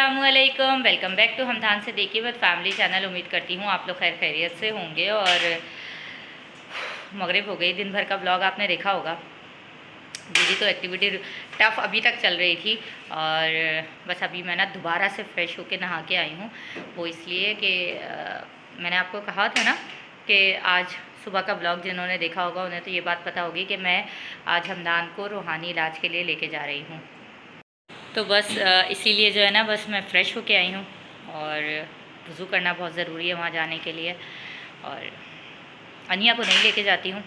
अस्सलामुअलैकुम, welcome back to Hamdan से देखिए विद फैमिली चैनल। उम्मीद करती हूँ आप लोग खैर खैरियत से होंगे। और मगरिब हो गई, दिन भर का ब्लॉग आपने देखा होगा। दीदी तो एक्टिविटी टफ़ अभी तक चल रही थी और बस अभी मैं ना दोबारा से फ़्रेश होके नहा के आई हूँ। वो इसलिए कि मैंने आपको कहा था ना कि आज सुबह का ब्लॉग जिन्होंने देखा होगा उन्हें तो ये बात पता होगी कि मैं आज हमदान को रूहानी इलाज के लिए लेके जा रही हूँ। तो बस इसीलिए जो है ना, बस मैं फ़्रेश होके आई हूँ और वज़ू करना बहुत ज़रूरी है वहाँ जाने के लिए। और अनिया को नहीं लेके जाती हूँ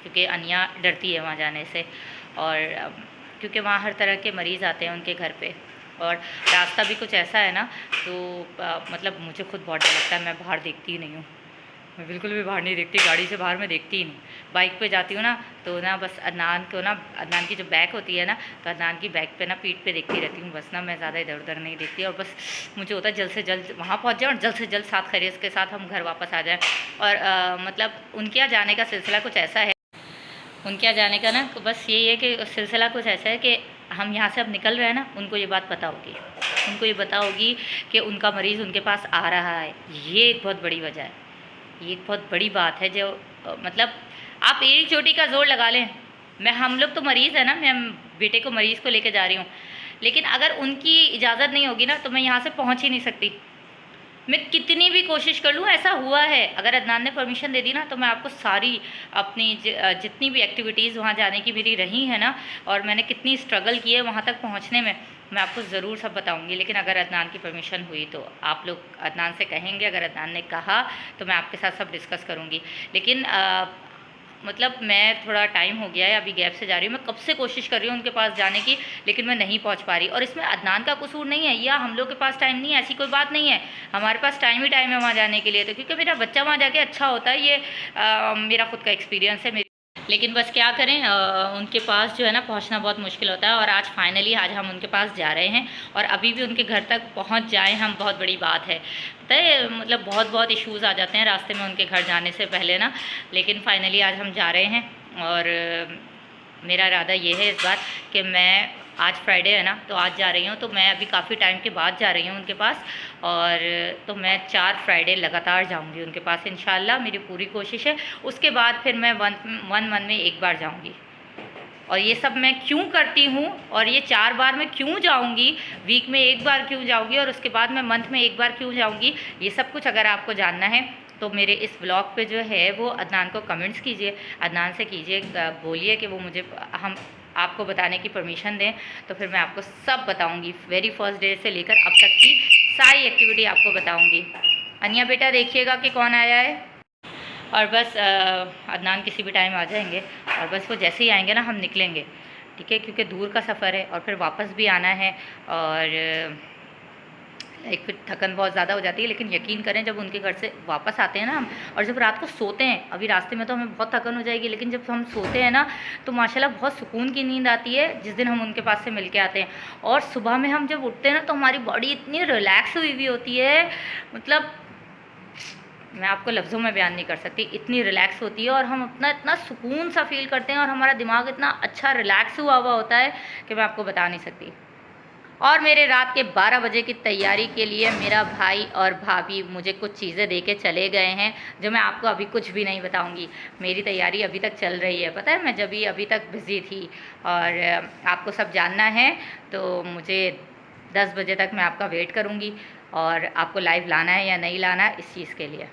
क्योंकि अनिया डरती है वहाँ जाने से। और क्योंकि वहाँ हर तरह के मरीज़ आते हैं उनके घर पे, और रास्ता भी कुछ ऐसा है ना, तो मतलब मुझे खुद बहुत डर लगता है। मैं बाहर देखती ही नहीं हूँ, मैं बिल्कुल भी बाहर नहीं देखती, गाड़ी से बाहर मैं देखती ही नहीं। बाइक पे जाती हूँ ना तो ना बस अदनान को ना, अदनान की जो बैक होती है ना, तो अदनान की बैक पे ना, पीठ पे देखती रहती हूँ बस ना। मैं ज़्यादा इधर उधर नहीं देखती और बस मुझे होता है जल्द से जल्द वहाँ पहुँच जाए और जल्द से जल्द साथ खैरियत के साथ हम घर वापस आ जाएँ। और मतलब उनके यहाँ जाने का सिलसिला कुछ ऐसा है, उनके यहाँ जाने का ना बस यही है कि सिलसिला कुछ ऐसा है कि हम यहाँ से अब निकल रहे हैं ना, उनको ये बात पता होगी, उनको ये पता होगी कि उनका मरीज़ उनके पास आ रहा है। ये एक बहुत बड़ी वजह है, ये एक बहुत बड़ी बात है जो मतलब आप एक चोटी का जोर लगा लें। हम लोग तो मरीज़ है ना, मैं बेटे को मरीज़ को लेकर जा रही हूँ, लेकिन अगर उनकी इजाज़त नहीं होगी ना तो मैं यहाँ से पहुँच ही नहीं सकती। मैं कितनी भी कोशिश कर लूँ, ऐसा हुआ है अगर अदनान ने परमिशन दे दी ना तो मैं आपको सारी अपनी जितनी भी एक्टिविटीज़ वहाँ जाने की मेरी रही है ना, और मैंने कितनी स्ट्रगल की है वहाँ तक पहुँचने में, मैं आपको ज़रूर सब बताऊँगी। लेकिन अगर अदनान की परमिशन हुई तो आप लोग अदनान से कहेंगे, अगर अदनान ने कहा तो मैं आपके साथ सब डिस्कस करूँगी। लेकिन मतलब मैं थोड़ा टाइम हो गया है, अभी गैप से जा रही हूँ। मैं कब से कोशिश कर रही हूँ उनके पास जाने की, लेकिन मैं नहीं पहुँच पा रही। और इसमें अदनान का कसूर नहीं है या हम लोग के पास टाइम नहीं है, ऐसी कोई बात नहीं है। हमारे पास टाइम ही टाइम है वहाँ जाने के लिए, तो क्योंकि मेरा बच्चा वहाँ जाके अच्छा होता है, ये मेरा खुद का एक्सपीरियंस है। लेकिन बस क्या करें, उनके पास जो है ना पहुंचना बहुत मुश्किल होता है। और आज फाइनली आज हम उनके पास जा रहे हैं, और अभी भी उनके घर तक पहुंच जाएं हम, बहुत बड़ी बात है। पता है मतलब बहुत इश्यूज़ आ जाते हैं रास्ते में उनके घर जाने से पहले ना। लेकिन फाइनली आज हम जा रहे हैं, और मेरा इरादा ये है इस बार कि मैं आज फ्राइडे है ना, तो आज जा रही हूँ, तो मैं अभी काफ़ी टाइम के बाद जा रही हूँ उनके पास। और तो मैं 4 फ्राइडे लगातार जाऊँगी उनके पास इंशाल्लाह, मेरी पूरी कोशिश है। उसके बाद फिर मैं वन मंथ में एक बार जाऊँगी। और ये सब मैं क्यों करती हूँ, और ये 4 बार मैं क्यों जाऊँगी, वीक में एक बार क्यों जाऊँगी, और उसके बाद मैं मंथ में एक बार क्यों जाऊँगी, ये सब कुछ अगर आपको जानना है तो मेरे इस ब्लॉग पे जो है वो अदनान को कमेंट्स कीजिए, अदनान से कीजिए, बोलिए कि वो मुझे हम आपको बताने की परमिशन दें, तो फिर मैं आपको सब बताऊंगी। वेरी फर्स्ट डे से लेकर अब तक की सारी एक्टिविटी आपको बताऊंगी। अनिया बेटा देखिएगा कि कौन आया है। और बस अदनान किसी भी टाइम आ जाएंगे, और बस वो जैसे ही आएंगे ना हम निकलेंगे, ठीक है, क्योंकि दूर का सफ़र है और फिर वापस भी आना है। और एक फिर थकन बहुत ज़्यादा हो जाती है। लेकिन यकीन करें जब उनके घर से वापस आते हैं ना हम, और जब रात को सोते हैं, अभी रास्ते में तो हमें बहुत थकन हो जाएगी, लेकिन जब हम सोते हैं ना तो माशाल्लाह बहुत सुकून की नींद आती है जिस दिन हम उनके पास से मिल के आते हैं। और सुबह में हम जब उठते हैं ना तो हमारी बॉडी इतनी रिलैक्स हुई हुई होती है, मतलब मैं आपको लफ्ज़ों में बयान नहीं कर सकती, इतनी रिलैक्स होती है। और हम अपना इतना सुकून सा फील करते हैं, और हमारा दिमाग इतना अच्छा रिलैक्स हुआ हुआ होता है कि मैं आपको बता नहीं सकती। और मेरे रात के 12 बजे की तैयारी के लिए मेरा भाई और भाभी मुझे कुछ चीज़ें दे के चले गए हैं, जो मैं आपको अभी कुछ भी नहीं बताऊंगी। मेरी तैयारी अभी तक चल रही है, पता है, मैं जब भी अभी तक बिज़ी थी। और आपको सब जानना है तो मुझे 10 बजे तक मैं आपका वेट करूँगी, और आपको लाइव लाना है या नहीं लाना है इस चीज़ के लिए।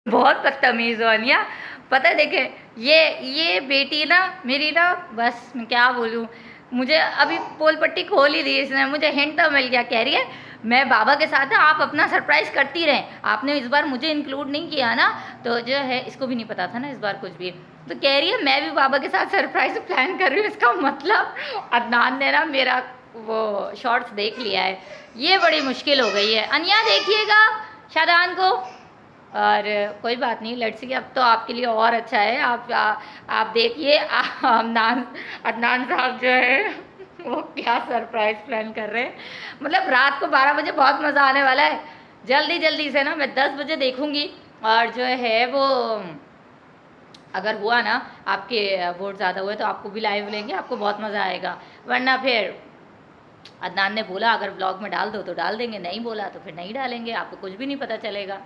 बहुत बदतमीज़ हो अनिया, पता है। देखें ये बेटी ना मेरी ना, बस मैं क्या बोलूँ, मुझे अभी पोल पट्टी खोल ही दी इसने, मुझे हिंट तो मिल गया। कह रही है मैं बाबा के साथ है, आप अपना सरप्राइज़ करती रहें, आपने इस बार मुझे इंक्लूड नहीं किया ना, तो जो है इसको भी नहीं पता था ना इस बार कुछ भी, तो कह रही है मैं भी बाबा के साथ सरप्राइज़ प्लान कर रही हूँ। इसका मतलब अदनान ने ना मेरा वो शॉर्ट्स देख लिया है। ये बड़ी मुश्किल हो गई है। अनिया देखिएगा शादान को। और कोई बात नहीं, लेट्स सी, अब तो आपके लिए और अच्छा है। आप देखिए अदनान अदनान साहब जो है वो क्या सरप्राइज़ प्लान कर रहे हैं। मतलब रात को 12 बजे बहुत मज़ा आने वाला है। जल्दी जल्दी से ना मैं 10 बजे देखूँगी, और जो है वो अगर हुआ ना, आपके वोट ज़्यादा हुए तो आपको भी लाइव लेंगे, आपको बहुत मज़ा आएगा। वरना फिर अदनान ने बोला अगर व्लॉग में डाल दो तो डाल देंगे, नहीं बोला तो फिर नहीं डालेंगे, आपको कुछ भी नहीं पता चलेगा।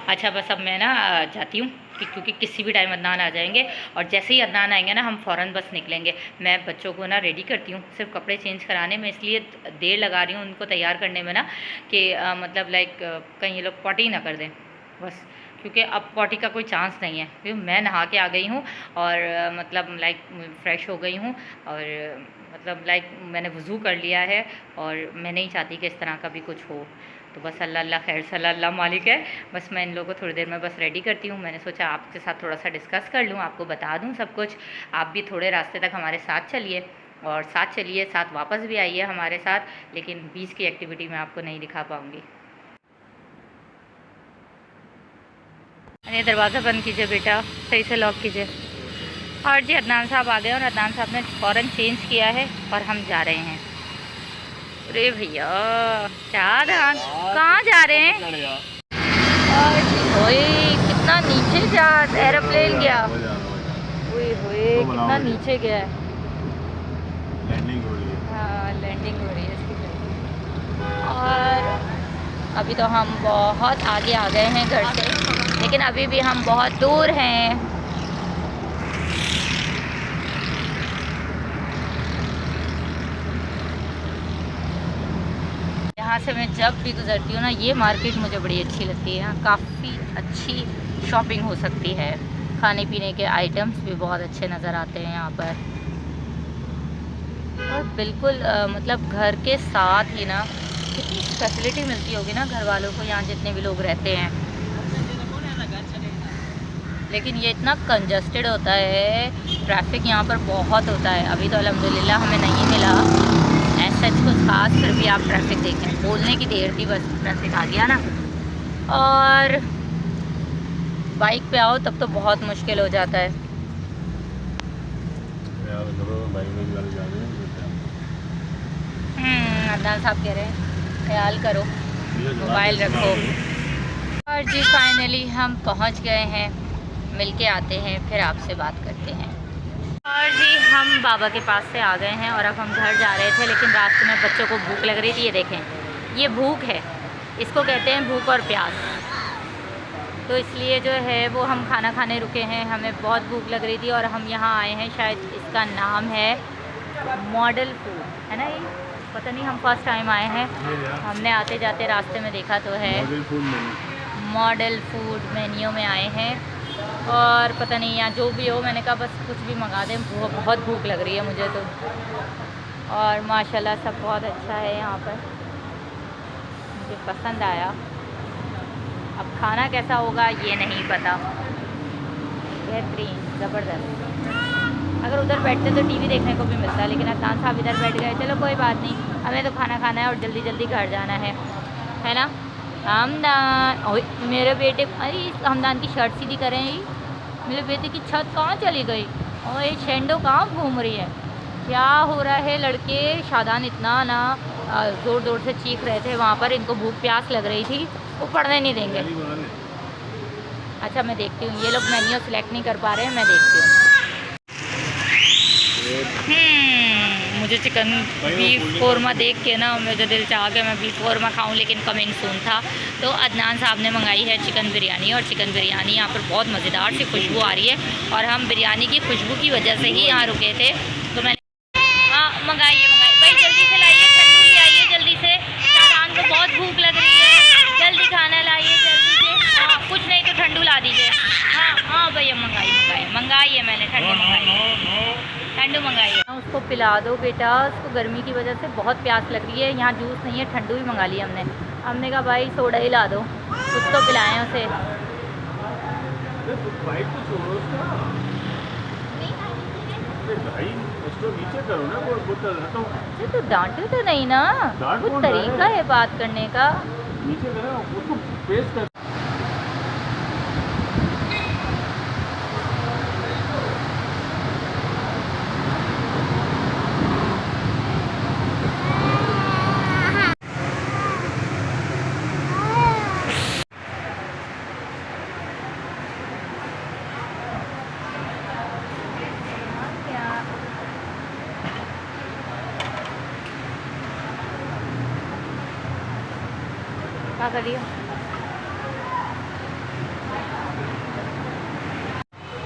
अच्छा बस अब मैं ना जाती हूँ क्योंकि किसी भी टाइम अदनान आ जाएंगे, और जैसे ही अदनान आएंगे ना हम फ़ौरन बस निकलेंगे। मैं बच्चों को ना रेडी करती हूँ, सिर्फ कपड़े चेंज कराने में इसलिए देर लगा रही हूँ उनको तैयार करने में ना कि मतलब लाइक कहीं ये लोग पॉटी ना कर दें बस, क्योंकि अब पॉटी का कोई चांस नहीं है, क्योंकि मैं नहा के आ गई हूँ और मतलब लाइक फ़्रेश हो गई हूँ, और मतलब लाइक मैंने वज़ू कर लिया है, और मैं नहीं चाहती कि इस तरह का भी कुछ हो। तो बस अल्लाह अल्लाह खैर सल्लल्लाह मालिक है। बस मैं इन लोगों को थोड़ी देर में बस रेडी करती हूँ। मैंने सोचा आपके साथ थोड़ा सा डिस्कस कर लूँ, आपको बता दूँ सब कुछ। आप भी थोड़े रास्ते तक हमारे साथ चलिए, और साथ चलिए, साथ वापस भी आइए हमारे साथ, लेकिन बीच की एक्टिविटी मैं आपको नहीं दिखा पाऊँगी। अरे दरवाज़ा बंद कीजिए बेटा, सही से लॉक कीजिए। और जी अदनान साहब आ गए, और अदनान साहब ने फ़ौरन चेंज किया है और हम जा रहे हैं। अरे भैया क्या अदनान, कहाँ जा रहे हैं? ओए कितना नीचे जा एरोप्लेन गया, ओए होए कितना नीचे गया है। लैंडिंग हो रही है। हाँ लैंडिंग हो रही है इसकी। और अभी तो हम बहुत आगे आ गए हैं घर से, लेकिन अभी भी हम बहुत दूर हैं। यहाँ से मैं जब भी गुजरती हूँ ना, ये मार्केट मुझे बड़ी अच्छी लगती है। यहाँ काफ़ी अच्छी शॉपिंग हो सकती है, खाने पीने के आइटम्स भी बहुत अच्छे नज़र आते हैं यहाँ पर, और बिल्कुल मतलब घर के साथ ही ना कितनी फैसिलिटी मिलती होगी ना घर वालों को, यहाँ जितने भी लोग रहते हैं। लेकिन ये इतना कंजस्टेड होता है, ट्रैफिक यहाँ पर बहुत होता है। अभी तो अल्हम्दुलिल्लाह हमें नहीं मिला ऐसा कुछ खास, फिर भी आप ट्रैफिक देखें, बोलने की देर थी बस ट्रैफिक आ गया ना। और बाइक पे आओ तब तो बहुत मुश्किल हो जाता है। अदनान साहब कह रहे हैं ख्याल करो, मोबाइल रखो। और जी फाइनली हम पहुंच गए हैं, मिलके आते हैं फिर आपसे बात करते हैं। और जी हम बाबा के पास से आ गए हैं, और अब हम घर जा रहे थे, लेकिन रास्ते में बच्चों को भूख लग रही थी। ये देखें, ये भूख है, इसको कहते हैं भूख और प्यास। तो इसलिए जो है वो हम खाना खाने रुके हैं, हमें बहुत भूख लग रही थी, और हम यहाँ आए हैं, शायद इसका नाम है मॉडल फूड, है ना? ये पता नहीं, हम फर्स्ट टाइम आए हैं, हमने आते जाते रास्ते में देखा तो है। मॉडल फूड मेन्यू में आए हैं, और पता नहीं यहाँ जो भी हो, मैंने कहा बस कुछ भी मंगा दें, बहुत भूख लग रही है मुझे तो। और माशाल्लाह सब बहुत अच्छा है यहाँ पर, मुझे पसंद आया। अब खाना कैसा होगा ये नहीं पता। बेहतरीन, ज़बरदस्त। अगर उधर बैठते तो टीवी देखने को भी मिलता, लेकिन अदनान साहब इधर बैठ गए। चलो कोई बात नहीं, हमें तो खाना खाना है और जल्दी जल्दी घर जाना है ना? हमदान, मेरे बेटे, अरे हमदान की शर्ट सीधी करें ही, मेरे बेटे की छत कहाँ चली गई, और ये शेंडो कहाँ घूम रही है, क्या हो रहा है? लड़के शादान इतना ना ज़ोर ज़ोर से चीख रहे थे वहाँ पर, इनको भूख प्यास लग रही थी, वो पढ़ने नहीं देंगे। अच्छा मैं देखती हूँ, ये लोग मेन्यू सेलेक्ट नहीं कर पा रहे हैं, मैं देखती हूँ। मुझे चिकन बीफ कौरमा देख के ना मुझे दिल चाह के मैं बीफ कौरमा खाऊं, लेकिन कमिंग सून था। तो अदनान साहब ने मंगाई है चिकन बिरयानी, और चिकन बिरयानी यहाँ पर बहुत मज़ेदार सी खुशबू आ रही है, और हम बिरयानी की खुशबू की वजह से ही यहाँ रुके थे। तो मैंने हाँ मंगाइए भाई, जल्दी से लाइए, ठंडू ले आइए जल्दी से, शादान को बहुत भूख लग रही है, जल्दी खाना लाइए जल्दी से। हाँ कुछ नहीं तो ठंडू ला दीजिए। हाँ भैया मंगाइए, मैंने ठंडू मंगाइए। उसको पिला दो बेटा, उसको गर्मी की वजह से बहुत प्यास लग रही है, यहाँ जूस नहीं है, ठंडू ही मंगा लिया हमने कहा भाई सोडा ही ला दो, कुछ तो पिलाएं उसे। नीचे करो ना, वो बोतल हटाओ। अच्छा तो डांटो तो नहीं ना, कुछ तरीका है बात करने का। नीचे करो, उसको पेस्ट कर। क्या कर रही हो?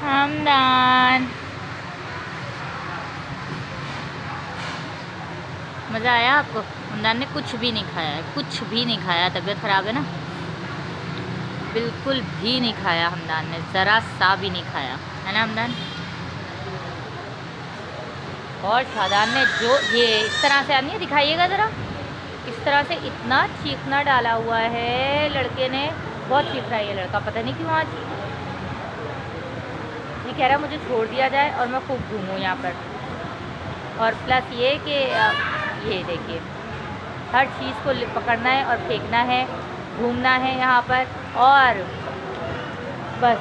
हमदान, मज़ा आया आपको? हमदान ने कुछ भी नहीं खाया है, कुछ भी नहीं खाया। तबीयत ख़राब है ना, बिल्कुल भी नहीं खाया हमदान ने, ज़रा सा भी नहीं खाया, है ना हमदान? और शादान ने जो ये इस तरह से आनी है, दिखाइएगा ज़रा, इस तरह से इतना चीखना डाला हुआ है लड़के ने, बहुत चीख रहा है ये लड़का, पता नहीं क्यों आज। ये कह रहा है मुझे छोड़ दिया जाए और मैं खूब घूमूँ यहाँ पर। और प्लस ये कि ये देखिए, हर चीज़ को पकड़ना है और फेंकना है, घूमना है यहाँ पर, और बस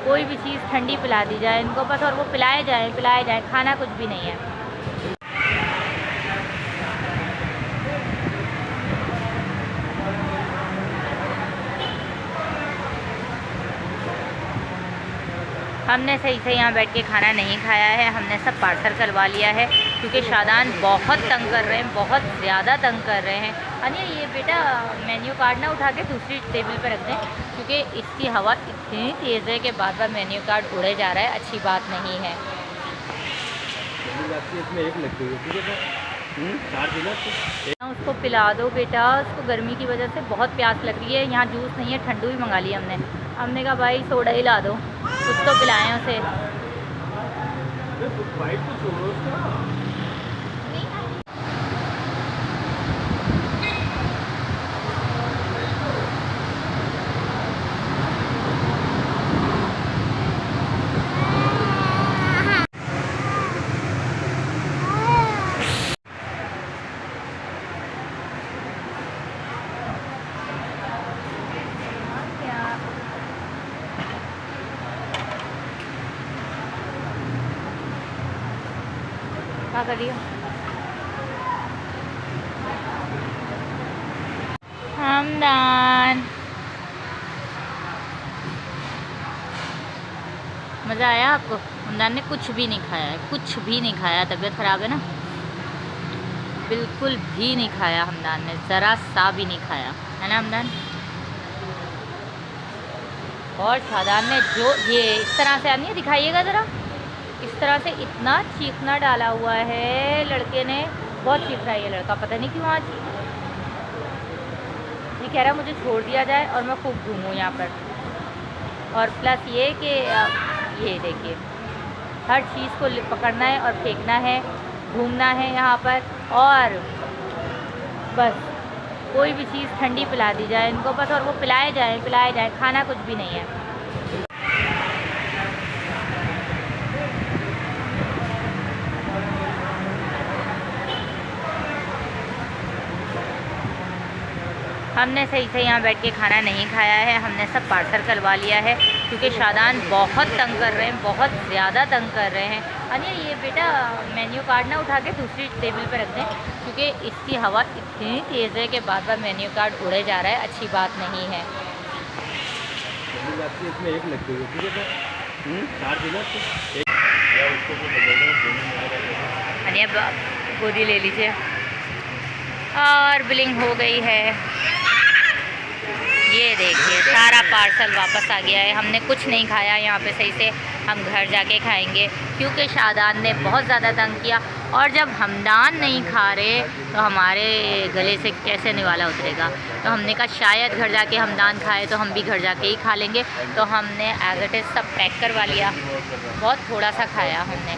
कोई भी चीज़ ठंडी पिला दी जाए इनको बस, और वो पिलाए जाए, खाना कुछ भी नहीं है। हमने सही से यहाँ बैठ के खाना नहीं खाया है, हमने सब पार्सल करवा लिया है क्योंकि शादान बहुत तंग कर रहे हैं, बहुत ज़्यादा तंग कर रहे हैं। अनिया ये बेटा मेन्यू कार्ड ना उठा के दूसरी टेबल पर रख दें क्योंकि इसकी हवा इतनी तेज़ है कि बार बार मेन्यू कार्ड उड़े जा रहा है, अच्छी बात नहीं है। उसको पिला दो बेटा, उसको गर्मी की वजह से बहुत प्यास लग रही है, यहाँ जूस नहीं है, ठंडू ही मंगा लिया हमने कहा भाई सोडा ही ला दो, कुछ तो पिलाएं उसे। क्या कर रही हो? हमदान, मज़ा आया आपको? हमदान ने कुछ भी नहीं खाया है, कुछ भी नहीं खाया। तबीयत ख़राब है ना, बिल्कुल भी नहीं खाया हमदान ने, ज़रा सा भी नहीं खाया, है ना हमदान? और शादान ने जो ये इस तरह से आनी है, दिखाइएगा ज़रा, इस तरह से इतना चीखना डाला हुआ है लड़के ने, बहुत चीख रहा है ये लड़का, पता नहीं क्यों आज। ये कह रहा है मुझे छोड़ दिया जाए और मैं खूब घूमूँ यहाँ पर। और प्लस ये कि ये देखिए, हर चीज़ को पकड़ना है और फेंकना है, घूमना है यहाँ पर, और बस कोई भी चीज़ ठंडी पिला दी जाए इनको बस, और वो पिलाए जाए, खाना कुछ भी नहीं है। हमने सही से यहाँ बैठ के खाना नहीं खाया है, हमने सब पार्सल करवा लिया है क्योंकि शादान बहुत तंग कर रहे हैं, बहुत ज़्यादा तंग कर रहे हैं। अनिया ये बेटा मेन्यू कार्ड ना उठा के दूसरी टेबल पर रख दें क्योंकि इसकी हवा इतनी तेज़ है कि बार बार मेन्यू कार्ड उड़े जा रहा है, अच्छी बात नहीं है। अनिया गोदी ले लीजिए। और बिलिंग हो गई है, ये देखिए सारा पार्सल वापस आ गया है। हमने कुछ नहीं खाया यहाँ पे सही से, हम घर जाके खाएंगे क्योंकि शादान ने बहुत ज़्यादा तंग किया, और जब हमदान नहीं खा रहे तो हमारे गले से कैसे निवाला उतरेगा। तो हमने कहा शायद घर जाके हमदान खाए तो हम भी घर जाके ही खा लेंगे, तो हमने एज इट इज़ सब पैक करवा लिया, बहुत थोड़ा सा खाया हमने।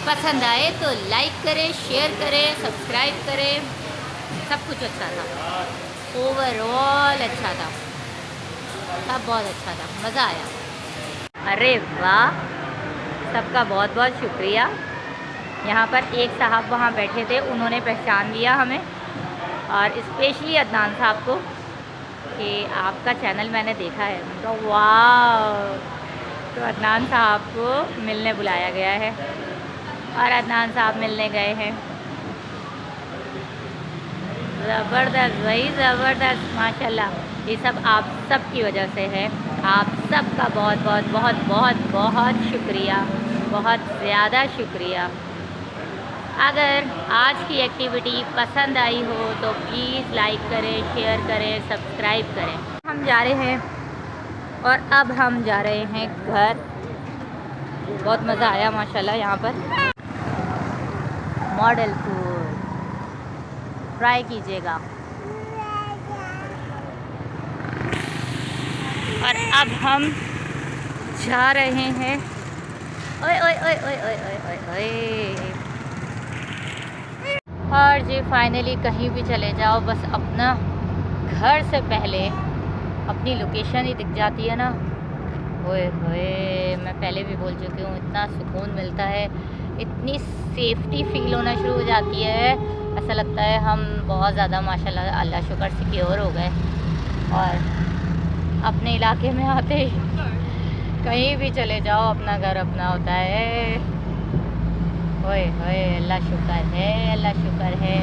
पसंद आए तो लाइक करें, शेयर करें, सब्सक्राइब करें, सब कुछ अच्छा था, ओवरऑल अच्छा था, सब बहुत अच्छा था, मज़ा आया। अरे वाह, सबका बहुत बहुत शुक्रिया। यहाँ पर एक साहब वहाँ बैठे थे, उन्होंने पहचान लिया हमें, और स्पेशली अदनान साहब को कि आपका चैनल मैंने देखा है, तो वाह, तो अदनान साहब को मिलने बुलाया गया है और अदनान साहब मिलने गए हैं। ज़बरदस्त भाई, ज़बरदस्त, माशाल्लाह। ये सब आप सब की वजह से है, आप सब का बहुत बहुत बहुत बहुत बहुत शुक्रिया, बहुत ज़्यादा शुक्रिया। अगर आज की एक्टिविटी पसंद आई हो तो प्लीज़ लाइक करें, शेयर करें, सब्सक्राइब करें। हम जा रहे हैं और अब हम जा रहे हैं घर। बहुत मज़ा आया माशाल्लाह यहाँ पर। मॉडल फूड ट्राई कीजिएगा। और अब हम जा रहे हैं। ओए ओए ओए ओए ओए ओए ओए ओए। और जी फाइनली कहीं भी चले जाओ बस अपना घर से पहले अपनी लोकेशन ही दिख जाती है ना। ओए होए, मैं पहले भी बोल चुकी हूँ, इतना सुकून मिलता है, इतनी सेफ्टी फील होना शुरू हो जाती है। ऐसा लगता है हम बहुत ज़्यादा माशाल्लाह अल्लाह शुक्र सिक्योर हो गए। और अपने इलाके में आते ही कहीं भी चले जाओ अपना घर अपना होता है। ओए होए, अल्लाह शुक्र है, अल्लाह शुक्र है।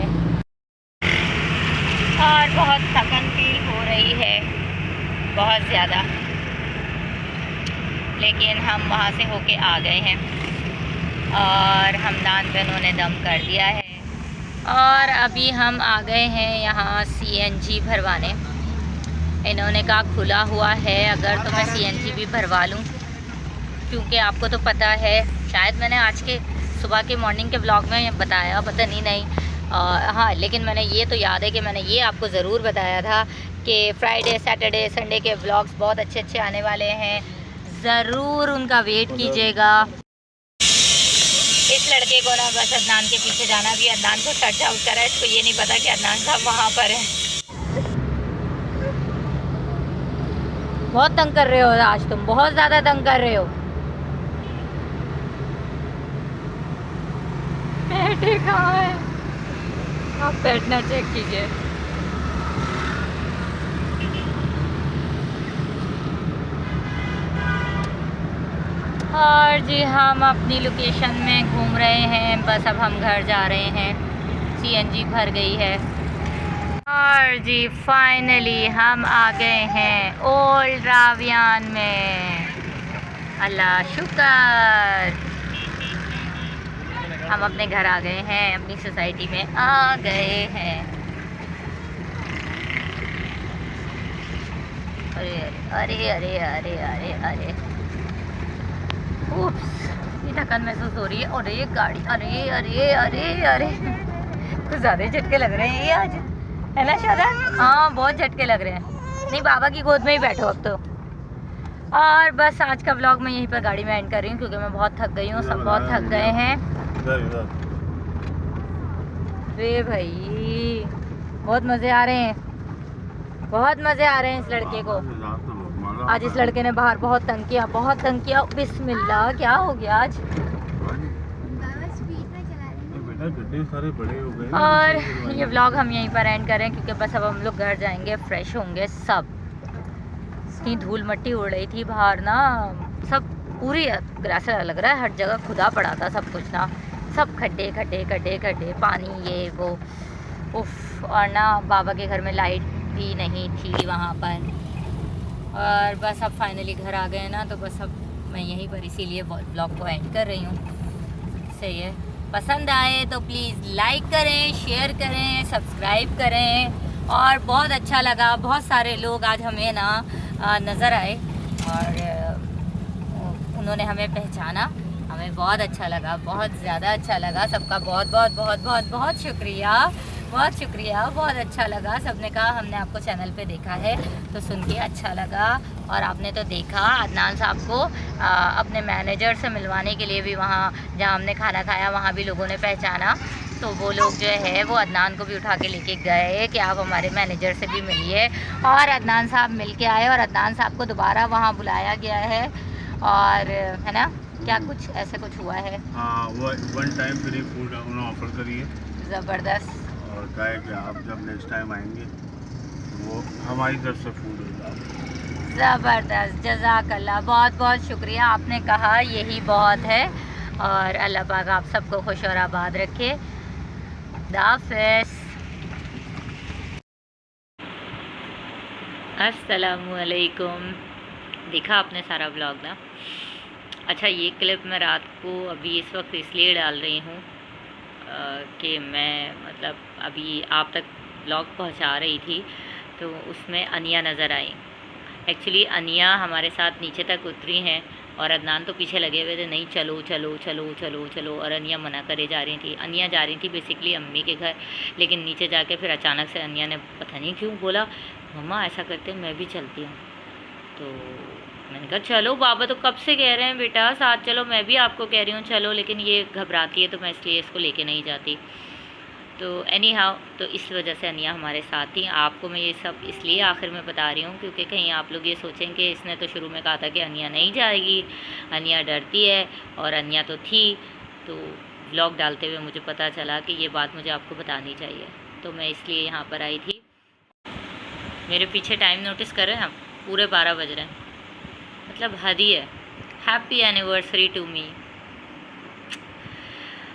और बहुत थकन फील हो रही है, बहुत ज़्यादा, लेकिन हम वहाँ से होके आ गए हैं और हमदान पे उन्होंने दम कर दिया है। और अभी हम आ गए हैं यहाँ CNG भरवाने। इन्होंने कहा खुला हुआ है अगर तो मैं CNG भी भरवा लूँ, क्योंकि आपको तो पता है, शायद मैंने आज के सुबह के मॉर्निंग के ब्लॉग में बताया, पता नहीं। हाँ, लेकिन मैंने ये तो याद है कि मैंने ये आपको ज़रूर बताया था कि फ्राइडे सैटरडे संडे के ब्लॉग्स बहुत अच्छे अच्छे आने वाले हैं, ज़रूर उनका वेट कीजिएगा। इस लड़के को ना बस अदनान के पीछे जाना भी, अदनान को सर्च आउट करा, इसको ये नहीं पता कि अदनान साहब वहाँ पर है। बहुत तंग कर रहे हो आज, तुम बहुत ज़्यादा तंग कर रहे हो। पेट कहाँ है? आप पेट ना चेक कीजिए। और जी हम अपनी लोकेशन में घूम रहे हैं, बस अब हम घर जा रहे हैं। CNG भर गई है। और जी फाइनली हम आ गए हैं ओल्ड रावियान में, अल्लाह शुक्र। हम अपने घर आ गए हैं, अपनी सोसाइटी में आ गए हैं। अरे अरे अरे अरे अरे अरे, उप्स, ये थकान महसूस हो रही है। और ये गाड़ी, अरे अरे अरे अरे, कुछ ज़्यादा ही झटके लग रहे हैं ये आज, है ना शादा? हाँ, बहुत झटके लग रहे हैं। नहीं, बाबा की गोद में ही बैठो अब तो। और बस आज का व्लॉग मैं यहीं पर गाड़ी में एंड कर रही हूँ, क्योंकि मैं बहुत थक गई हूँ, सब बहुत थक गए हैं। रे भाई, बहुत मज़े आ रहे हैं, बहुत मज़े आ रहे हैं इस लड़के को। आज इस लड़के ने बाहर बहुत तंग किया, बहुत तंग किया। बिस्मिल्लाह, क्या हो गया आज? सारे बड़े हो गए। और ये व्लॉग हम यहीं पर एंड करें, क्योंकि बस अब हम लोग घर जाएंगे, फ्रेश होंगे सब। इतनी धूल मट्टी उड़ रही थी बाहर ना, सब पूरी ऐसा लग रहा है हर जगह खुदा पड़ा था सब कुछ ना, सब खड्डे खड्डे खड्डे खड्डे, पानी ये वो, उफ। और ना बाबा के घर में लाइट भी नहीं थी वहाँ पर। और बस अब फाइनली घर आ गए ना, तो बस अब मैं यहीं पर इसीलिए व्लॉग को एंड कर रही हूँ। सही है, पसंद आए तो प्लीज़ लाइक करें, शेयर करें, सब्सक्राइब करें। और बहुत अच्छा लगा, बहुत सारे लोग आज हमें ना नज़र आए और उन्होंने हमें पहचाना, हमें बहुत अच्छा लगा, बहुत ज़्यादा अच्छा लगा। सबका बहुत बहुत बहुत बहुत बहुत शुक्रिया, बहुत शुक्रिया, बहुत अच्छा लगा। सबने कहा हमने आपको चैनल पे देखा है, तो सुन के अच्छा लगा। और आपने तो देखा अदनान साहब को अपने मैनेजर से मिलवाने के लिए भी वहाँ जहाँ हमने खाना खाया वहाँ भी लोगों ने पहचाना, तो वो लोग जो है वो अदनान को भी उठा के लेके गए कि आप हमारे मैनेजर से भी मिलिए। और अदनान साहब मिल के आए और अदनान साहब को दोबारा वहाँ बुलाया गया है, और है ना, क्या कुछ ऐसे कुछ हुआ है। हाँ, वो 1 टाइम फ्री फूड उन्होंने ऑफर करी है, ज़बरदस्त। और कहा है कि आप जब नेक्स्ट टाइम आएंगे तो वो हमारी तरफ से फूड होगा। ज़बरदस्त, जज़ाकल्लाह, बहुत बहुत शुक्रिया। आपने कहा यही बहुत है। और अल्लाह पाक आप सबको खुश और आबाद रखे। हाफ़िज़। अस्सलामुअलैकुम। देखा आपने सारा व्लॉग ना? अच्छा, ये क्लिप मैं रात को अभी इस वक्त इसलिए डाल रही हूँ कि मैं मतलब अभी आप तक ब्लॉग पहुंचा रही थी तो उसमें अनिया नज़र आई। एक्चुअली अनिया हमारे साथ नीचे तक उतरी हैं और अदनान तो पीछे लगे हुए थे, नहीं चलो चलो चलो चलो चलो, और अनिया मना करे जा रही थी। अनिया जा रही थी बेसिकली अम्मी के घर, लेकिन नीचे जाके फिर अचानक से अनिया ने पता नहीं क्यों बोला, मम्मा ऐसा करते मैं भी चलती हूँ। तो मैंने कहा चलो, बाबा तो कब से कह रहे हैं बेटा साथ चलो, मैं भी आपको कह रही हूँ चलो, लेकिन ये घबराती है तो मैं इसलिए इसको लेके नहीं जाती। तो एनी हाउ, तो इस वजह से अनिया हमारे साथ थी। आपको मैं ये सब इसलिए आखिर में बता रही हूँ क्योंकि कहीं आप लोग ये सोचें कि इसने तो शुरू में कहा था कि अनिया नहीं जाएगी, अनिया डरती है, और अनिया तो थी। तो व्लॉग डालते हुए मुझे पता चला कि ये बात मुझे आपको बतानी चाहिए, तो मैं इसलिए यहाँ पर आई थी। मेरे पीछे टाइम नोटिस कर रहे हैं आप, पूरे 12 बज रहे हैं, मतलब हद ही है। Happy anniversary to me.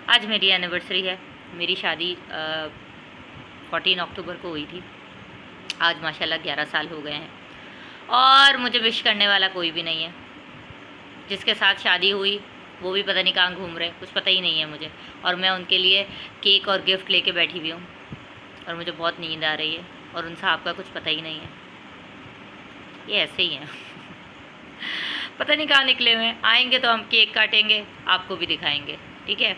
आज मेरी एनिवर्सरी है। मेरी शादी 14 अक्टूबर को हुई थी। आज माशाल्लाह 11 साल हो गए हैं और मुझे विश करने वाला कोई भी नहीं है। जिसके साथ शादी हुई वो भी पता नहीं कहाँ घूम रहे, कुछ पता ही नहीं है मुझे, और मैं उनके लिए केक और गिफ्ट लेके बैठी हुई हूँ और मुझे बहुत नींद आ रही है, और उन साहब का कुछ पता ही नहीं है। ये ऐसे ही हैं पता नहीं कहाँ निकले हुए हैं। आएंगे तो हम केक काटेंगे, आपको भी दिखाएंगे, ठीक है।